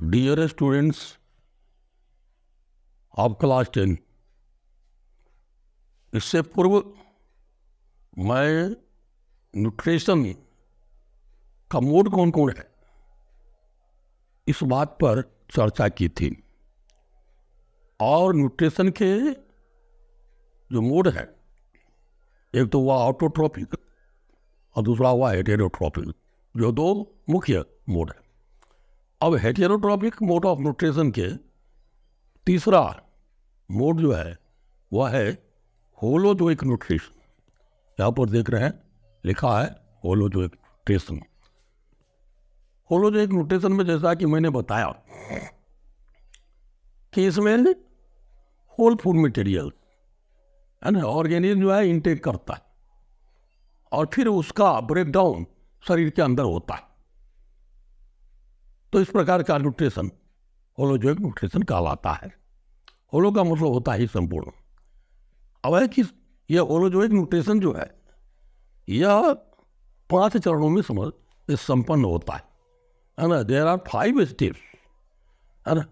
Dear students of class 10, इससे पूर्व मैं न्यूट्रिशन का मोड कौन कौन है इस बात पर चर्चा की थी। और न्यूट्रिशन के जो मोड है, एक तो हुआ ऑटोट्रॉपिक और दूसरा हुआ हेटेरोट्रॉपिक, जो दो मुख्य मोड है। अब हेटेरोट्रॉपिक मोड ऑफ न्यूट्रिशन के तीसरा मोड जो है वह है होलोजोइक न्यूट्रिशन। यहाँ पर देख रहे हैं लिखा है होलोजोइक न्यूट्रिशन। होलोजोइक न्यूट्रिशन में जैसा कि मैंने बताया कि इसमें होल फूड मटेरियल है ना, ऑर्गेनिज्म जो है इनटेक करता है और फिर उसका ब्रेकडाउन शरीर के अंदर होता है। तो इस प्रकार का न्यूट्रिशन होलोजोइक न्यूट्रिशन कहलाता है। होलो का मतलब होता है संपूर्ण। अब है कि यह होलोजोइक न्यूट्रिशन जो है यह 5 चरणों में संपन्न होता है ना। देयर आर 5 स्टेप्स है ना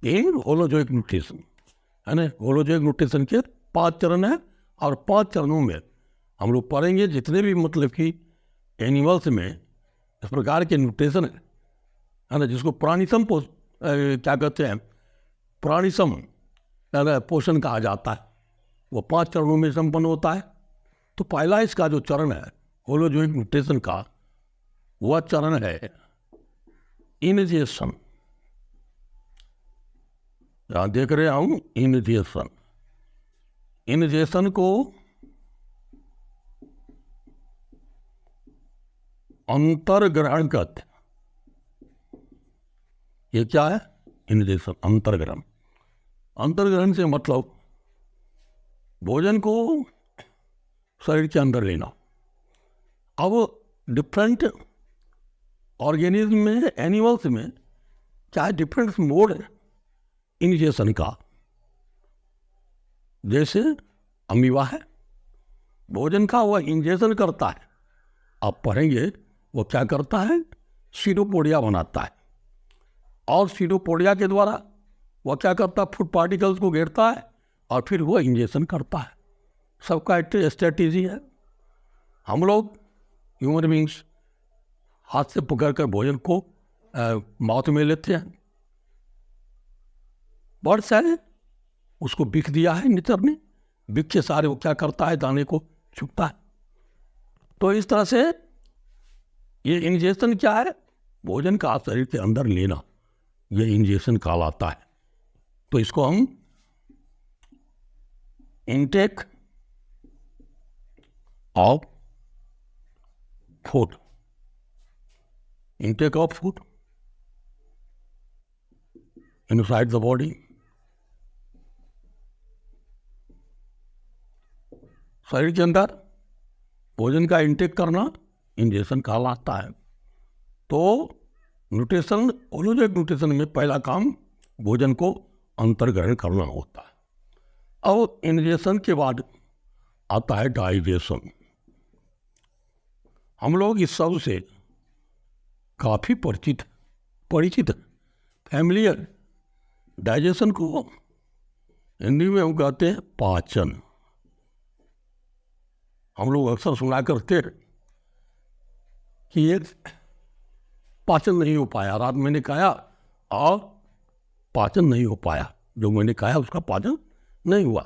इन होलोजोइक न्यूट्रिशन, है ना। होलोजोइक न्यूट्रिशन के 5 चरण है और 5 चरणों में हम लोग पढ़ेंगे जितने भी मतलब कि एनिमल्स में इस प्रकार के न्यूट्रिशन है ना, जिसको प्राणिसम क्या कहते हैं, प्राणिसम पोषण कहा जाता है, वो 5 चरणों में संपन्न होता है। तो पहला इसका जो चरण है होलोजोइक न्यूट्रिशन का, वह चरण है इनिशिएशन। यहां देख रहे हूं इनिशिएशन। इनिशिएशन को अंतर्ग्रहण कहते हैं। ये क्या है? इनिशिएशन, अंतर्ग्रहण। अंतर्ग्रहण से मतलब भोजन को शरीर के अंदर लेना। अब डिफरेंट ऑर्गेनिज्म में, एनिमल्स में क्या डिफरेंट मोड है इनिशिएशन का। जैसे अमीबा है, भोजन का वह इंजेक्शन करता है। आप पढ़ेंगे वो क्या करता है, सीडोपोडिया बनाता है और सीडोपोडिया के द्वारा वह क्या करता है, फूड पार्टिकल्स को घेरता है और फिर वह इंजेक्शन करता है। सबका एक स्ट्रेटेजी है। हम लोग ह्यूमन बींग्स हाथ से पकड़कर भोजन को माउथ में लेते हैं। बर्ड्स है, उसको बिख दिया है नेचर ने, बिख के सारे वो क्या करता है, दाने को चुगता है। तो इस तरह से ये इंजेक्शन क्या है, भोजन का शरीर के अंदर लेना, ये इंजेक्शन कहलाता है। तो इसको हम intake of food, intake of food inside the body, शरीर के अंदर भोजन का इंटेक करना इंजेक्शन कहलाता है। तो न्यूट्रिशन, होलोजोइक न्यूट्रिशन में पहला काम भोजन को अंतर्ग्रहण करना होता है। और इंजेक्शन के बाद आता है डाइजेशन। हम लोग इस सब से काफ़ी परिचित फैमिलियर। डाइजेशन को हिंदी में हम कहते हैं पाचन। हम लोग अक्सर सुना करते हैं कि ये पाचन नहीं हो पाया, रात मैंने खाया और पाचन नहीं हो पाया, जो मैंने खाया उसका पाचन नहीं हुआ।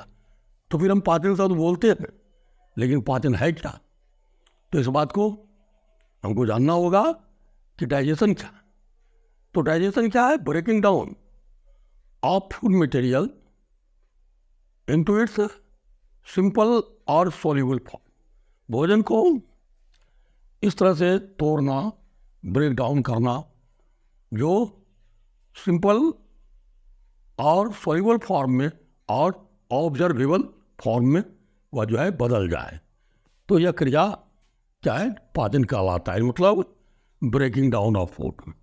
तो फिर हम पाचन शब्द बोलते हैं, लेकिन पाचन है क्या? तो इस बात को हमको जानना होगा कि डाइजेशन क्या है। तो डाइजेशन क्या है? Breaking down of food material into its simple और सॉल्युबल फॉर्म। भोजन को इस तरह से तोड़ना, ब्रेक डाउन करना, जो सिंपल और सॉल्युबल फॉर्म में और ऑब्जर्वेबल फॉर्म में वह जो है बदल जाए। तो यह क्रिया क्या है? पाचन कहलाता है। मतलब ब्रेकिंग डाउन ऑफ फूड।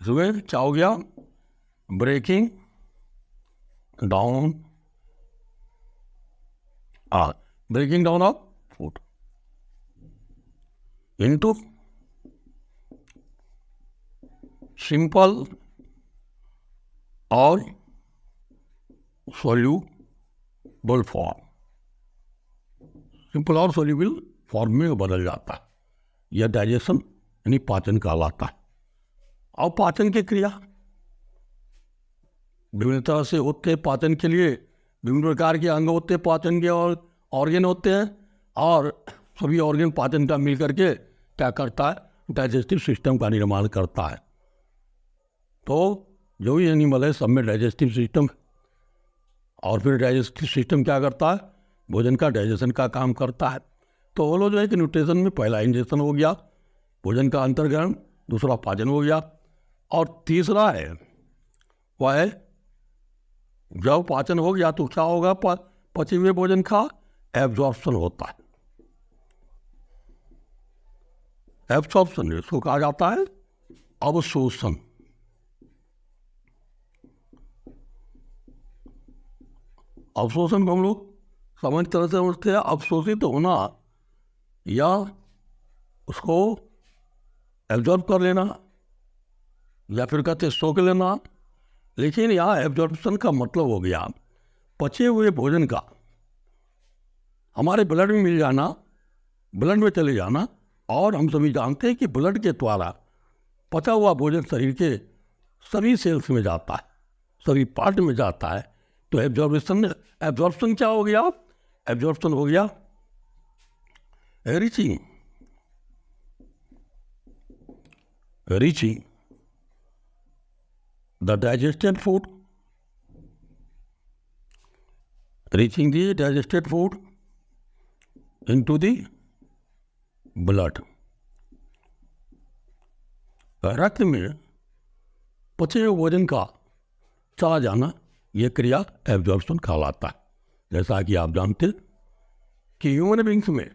इसमें क्या हो गया? Breaking down of food into simple और सोल्यूबल फॉर्म, सिंपल और सोल्यूबल फॉर्म में बदल जाता है। यह डाइजेशन यानी पाचन कहलाता है। और पाचन की क्रिया विभिन्न तरह से होते हैं। पाचन के लिए विभिन्न प्रकार के अंग होते हैं, पाचन के और ऑर्गन होते हैं, और सभी ऑर्गन पाचन का मिल करके क्या करता है, डाइजेस्टिव सिस्टम का निर्माण करता है। तो जो भी एनिमल है सब में डाइजेस्टिव सिस्टम, और फिर डाइजेस्टिव सिस्टम क्या करता है, भोजन का डाइजेशन का काम करता है। तो वो लोग जो है कि न्यूट्रिशन में पहला इंजेक्शन हो गया, भोजन का अंतर्ग्रहण, दूसरा पाचन हो गया, और तीसरा है वह है जब पाचन हो गया तो क्या होगा, पचे हुए भोजन का एब्जॉर्प्शन होता है। एब्जॉर्प्शन इसको कहा जाता है अवशोषण। अवशोषण को हम लोग समझ तरह से समझते हैं, अवशोषित होना या उसको एब्जॉर्ब कर लेना, या फिर कहते सोख लेना। लेकिन यहाँ एब्जॉर्प्शन का मतलब हो गया पचे हुए भोजन का हमारे ब्लड में मिल जाना, ब्लड में चले जाना। और हम सभी जानते हैं कि ब्लड के द्वारा पचा हुआ भोजन शरीर के सभी सेल्स में जाता है, सभी पार्ट में जाता है। तो एब्जॉर्प्शन क्या हो गया, एब्जॉर्प्शन हो गया reaching the digested food, reaching the digested food into the blood। रक्त में पचे हुए भोजन का चला जाना, यह क्रिया एब्जॉर्प्शन कहलाता है। जैसा कि आप जानते हैं कि ह्यूमन बींग्स में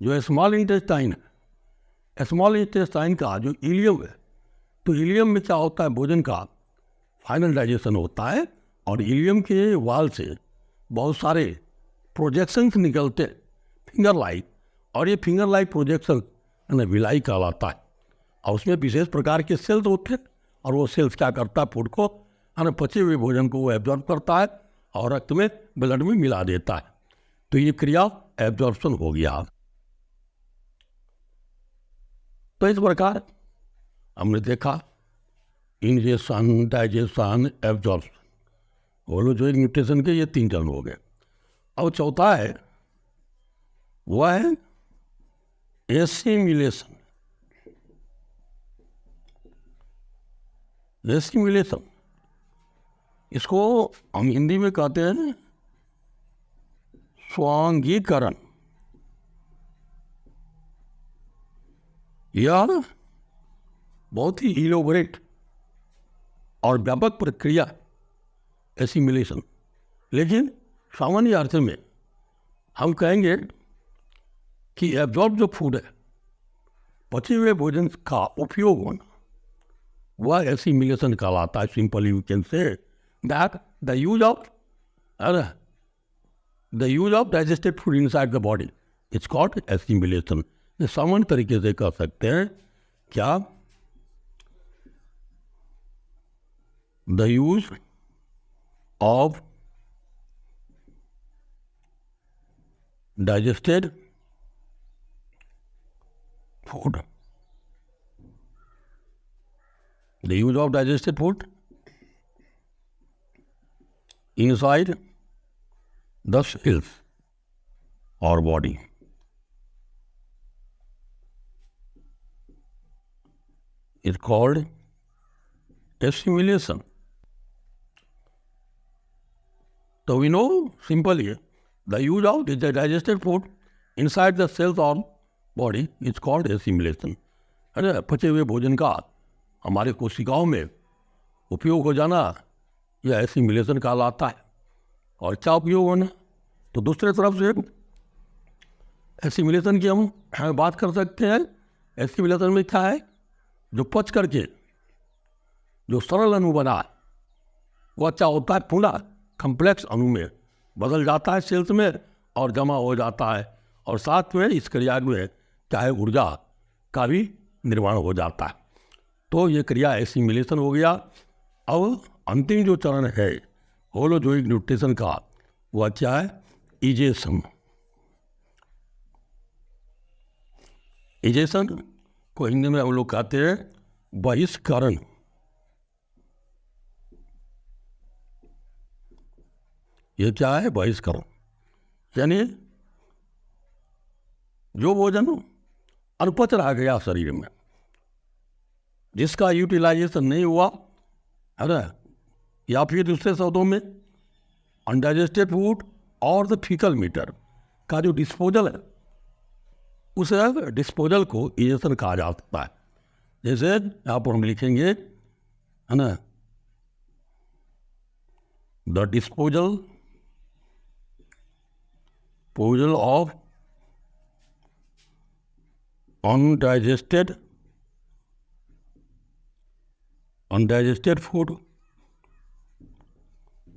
जो स्मॉल इंटेस्टाइन है, स्मॉल इंटेस्टाइन का जो इलियम है, तो इलियम में क्या होता है, भोजन का फाइनल डाइजेशन होता है, और इलियम के वाल से बहुत सारे प्रोजेक्शंस निकलते फिंगर लाइक, और ये फिंगर लाइक प्रोजेक्शन विलाई कहलाता है। और उसमें विशेष प्रकार के सेल्स होते हैं, और वो सेल्स क्या करता है, फूड को पचे हुए भोजन को वो एब्जॉर्ब करता है और रक्त में ब्लड में मिला देता है। तो ये क्रिया एब्जॉर्प्शन हो गया। तो इस प्रकार हमने देखा इंजेक्शन, डाइजेशन, एब्जॉर्प्शन, वो जो न्यूट्रिशन के ये तीन चरण हो गए। अब चौथा है वह है एसिमिलेशन। एसिमिलेशन इसको हम हिंदी में कहते हैं स्वांगीकरण। यह बहुत ही इलोबरेट और व्यापक प्रक्रिया एसिमिलेशन। लेकिन सामान्य अर्थ में हम कहेंगे कि एब्जॉर्ब जो फूड है, पचे हुए भोजन का उपयोग होना, वह एसिमिलेशन कहलाता है। Simply you can say that the use of digested food inside the body it's called assimilation. सामान्य तरीके से कह सकते हैं क्या, the use of digested food, the use of digested food inside the cells or body is called assimilation. So we know simply the use of the digested food inside the cells or body is called assimilation. है ना, पचे हुए भोजन का हमारे कोशिकाओं में उपयोग हो जाना, यह एसिमिलेशन कहलाता है। और क्या उपयोग होना, तो दूसरे तरफ से एसिमिलेशन की हम बात कर सकते हैं। एसिमिलेशन में क्या है, जो पच करके जो सरल अणु बना है वह क्या होता है, पुनः कम्प्लेक्स अणु में बदल जाता है सेल्स में और जमा हो जाता है। और साथ में इस क्रिया में चाहे ऊर्जा का भी निर्माण हो जाता है। तो ये क्रिया एसिमिलेशन हो गया। अब अंतिम जो चरण है होलोजोइक न्यूट्रिशन का, वह क्या है? इजेशन। इजेशन को हिंदी में हम लोग कहते हैं बहिष्करण। ये क्या है? बहिष्करण। यानी जो भोजन अनुपच रह गया शरीर में, जिसका यूटिलाइजेशन नहीं हुआ, है ना, या फिर दूसरे शब्दों में अनडाइजेस्टेड फूड और द फीकल मैटर का जो डिस्पोजल है, उस डिस्पोजल को इजेशन कहा जा सकता है। जैसे यहाँ पर हम लिखेंगे, है ना, the disposal of undigested food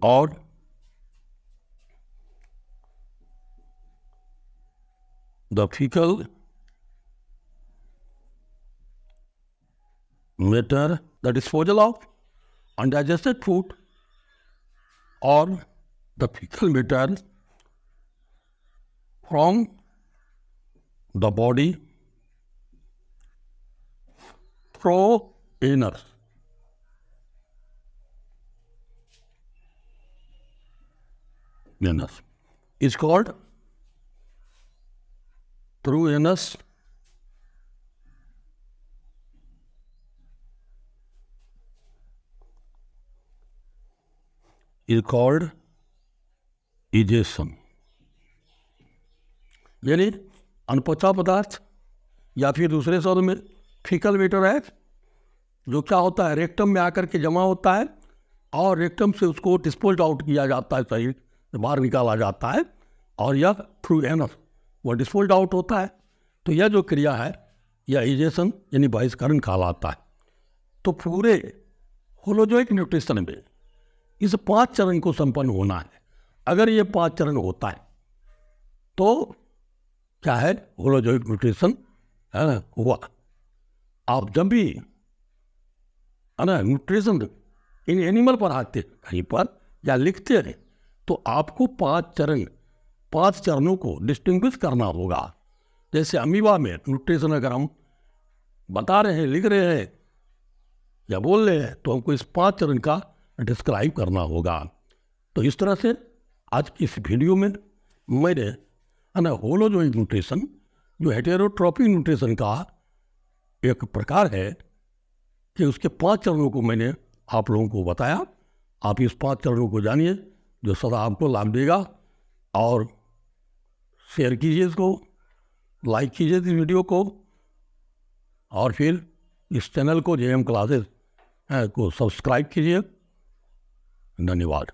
और the faecal matter, the disposal of undigested food और the faecal matter from the body through anus is called through anus is called ejection। यानी अनपचा पदार्थ या फिर दूसरे शब्द में फीकल मैटर है, जो क्या होता है, रेक्टम में आकर के जमा होता है और रेक्टम से उसको डिस्पोज आउट किया जाता है, शरीर से बाहर निकाला जाता है, और यह थ्रू एनस वह डिस्पोज आउट होता है। तो यह जो क्रिया है, यह इजेशन यानी बहिष्करण कहलाता है। तो पूरे होलोजोइक न्यूट्रिशन में इस 5 चरण को संपन्न होना है। अगर ये 5 चरण होता है तो क्या है? होलोजोइक न्यूट्रिशन, है ना, हुआ। आप जब भी, है ना, न्यूट्रिशन इन एनिमल पर आते कहीं पर या लिखते हैं, तो आपको 5 चरणों को डिस्टिंग्विश करना होगा। जैसे अमीबा में न्यूट्रिशन अगर हम बता रहे हैं, लिख रहे हैं या बोल रहे हैं, तो हमको इस 5 चरण का डिस्क्राइब करना होगा। तो इस तरह से आज की इस वीडियो में मैंने, है ना, होलोजोइक न्यूट्रिशन जो हेटेरोट्रॉपिक न्यूट्रिशन का एक प्रकार है, कि उसके 5 चरणों को मैंने आप लोगों को बताया। आप इस 5 चरणों को जानिए, जो सदा आपको लाभ देगा। और शेयर कीजिए इसको, लाइक कीजिए इस वीडियो को, और फिर इस चैनल को JM क्लासेस को सब्सक्राइब कीजिए। धन्यवाद।